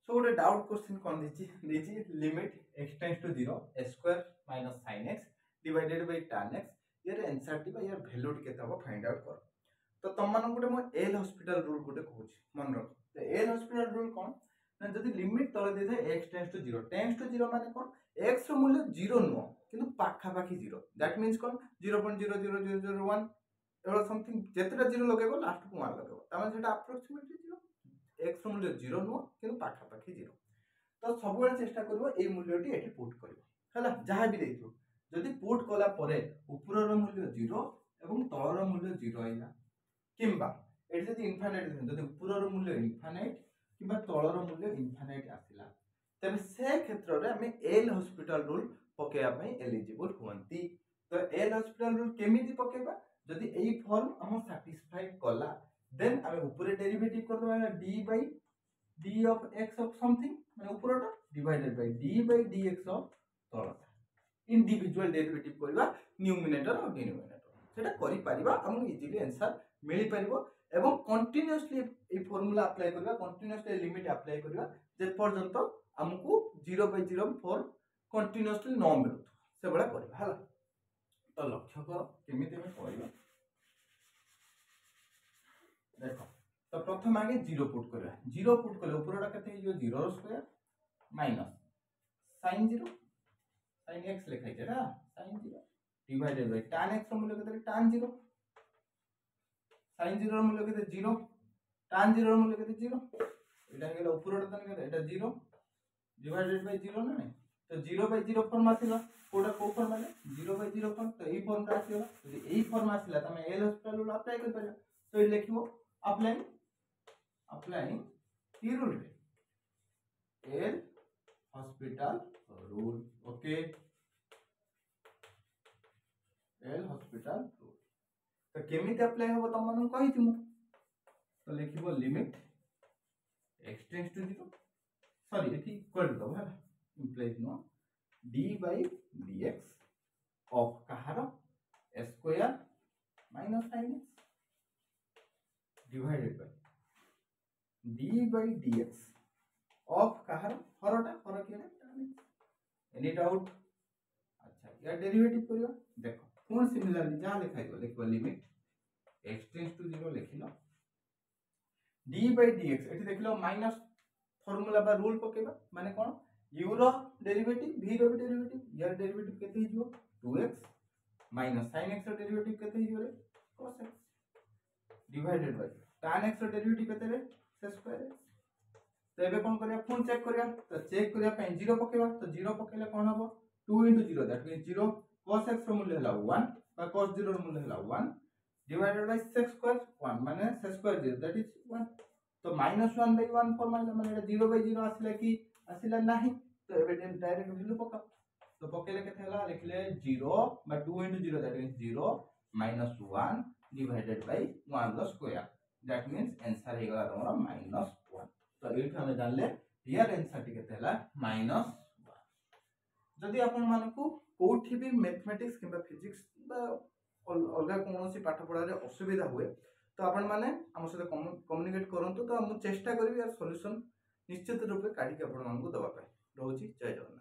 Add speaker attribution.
Speaker 1: सो गोटे doubt question कौन देछि limit x tends to 0 s square minus sin x divided by tan x यार answer टी यार वैल्यू टी केते हो फाइंड आउट कर। तो तुम मान गोटे मो एल हॉस्पिटल रूल गोटे कहूँ मन रख। तो एल हॉस्पिटल रूल कौन ना जदि लिमिट तले दे थाए x टेंड्स टू 0 माने कौन x रो मूल्य 0 नुह किंतु पाखा पाखी 0 दैट मींस कौन 0.00001 एवं समथिंग जेतेटा 0 लगेबो लास्ट को 1 लगेबो तामे सेटा अप्रोक्सीमेटली 0 x रो मूल्य 0 नुह किंतु पाखा पाखी 0। तो सब बेले चेष्टा करबो ए मूल्यटी एठी पुट करबो हला जहा भी देखियो जदि पुट कला परे ऊपर रो मूल्य 0 एवं तळ रो मूल्य 0 आइला किंबा एठी जदि इनफाइनाइट जदि ऊपर रो मूल्य इनफाइनाइट किंबा तळ रो मूल्य इनफाइनाइट आसिला तबे से क्षेत्र रे हमें एल हॉस्पिटल रूल पकेया पई एलिजिबल होंती। तो एल हॉस्पिटल रूल केमिति पकेबा जदि एई फॉर्म हम सैटिस्फाई कला देन हमें ऊपर डेरिवेटिव कर दवा d by d of x of something माने ऊपरटा divided by d by dx of तळटा इंडिविजुअल डेरिवेटिव करबा न्यूमिनेटर और डिनोमिनेटर सेटा करि परिबा हम इजीली आंसर मिलि परिबो एवं कंटीन्यूअसली ए फार्मूला अप्लाई करबा कंटीन्यूअसली लिमिट अप्लाई करबा जे पर्यंत हमकु 0 by 0 फॉर कंटीन्यूअसली न मिलु से बडा करबा हला। तो लक्ष्य कर केमिति में करबा देखो। तो प्रथम आगे 0 पुट करबा 0 पुट करले ऊपरटा कते हो 0 रो square minus sin 0 sin x लिखाइ छै ना sin 0 divided by tan x रो मूल्य कते tan 0 sin 0 रो मूल्य कते 0 tan 0 रो मूल्य कते 0 एटा गेला ऊपरटा तन कते एटा 0 डिवाइडेड बाय 0 ना नहीं। तो 0 by 0 फॉर्म आसिला कोडा को फॉर्म माने 0 by 0 फॉर्म तो ए फॉर्म का आसिला यदि ए फॉर्म आसिला त हम एल हॉस्पिटल रूल अप्लाई कर परिया। तो ये लिखिबो applying की rule L'Hospital rule okay L'Hospital rule. तो केमिति अप्लाई हो त मन कहि थिमु तो लिखिबो limit x tends to 0 sorry एठी इक्वल टू है implies no d by dx of कहारो s square minus sin x divided by d by dx of कहार हरटा हर के एनी डाउट। अच्छा या डेरिवेटिव करियो देखो कोन सिमिलरली जहां लिखाइबो लिखबो लिमिट x टेंड्स टू 0 लिखिलो d by dx एठी देखिलो माइनस फार्मूला बा रूल पकेबा माने कोन u रो डेरिवेटिव v रो डेरिवेटिव यार डेरिवेटिव केते हिजो 2x माइनस sin x रो डेरिवेटिव केते हिजो रे cos x divided by tan x रो डेरिवेटिव केते रे से स्क्वायर तो एबे कोन करिया फोन चेक करिया तो चेक करिया पे 0 पकेबा तो 0 पकेले कोन हबो 2 into 0 that means 0 cos x रो मूल्य हला 1 बा cos 0 रो मूल्य हला 1 डिवाइडेड बाय sec स्क्वायर 1 माने sec स्क्वायर 0 दैट इज 1 तो -1 by 1 फॉर्मूला माने एटा 0 by 0 आसिला कि आसिला नाही तो एबे डायरेक्ट वैल्यू पका तो पकेले केते हला लिखले 0 बा 2 into 0 that means 0 -1 divided by 1 रो स्क्वायर दैट मींस आंसर हे गला हमरा -1 तो एठी हम जानले रियल आंसर टी केते हला -1। जदि आपण मानकू कोठी भी मैथमेटिक्स किबा फिजिक्स बा अलगा कोनोसी पाठ पढा रे असुविधा हुए तो आपण माने हम सहित कम्युनिकेट करंतु तो हम चेष्टा करबी यार सॉल्यूशन निश्चित रूप से काढी के आपण मानकू दबा पाए। रहउची जय जगन्नाथ।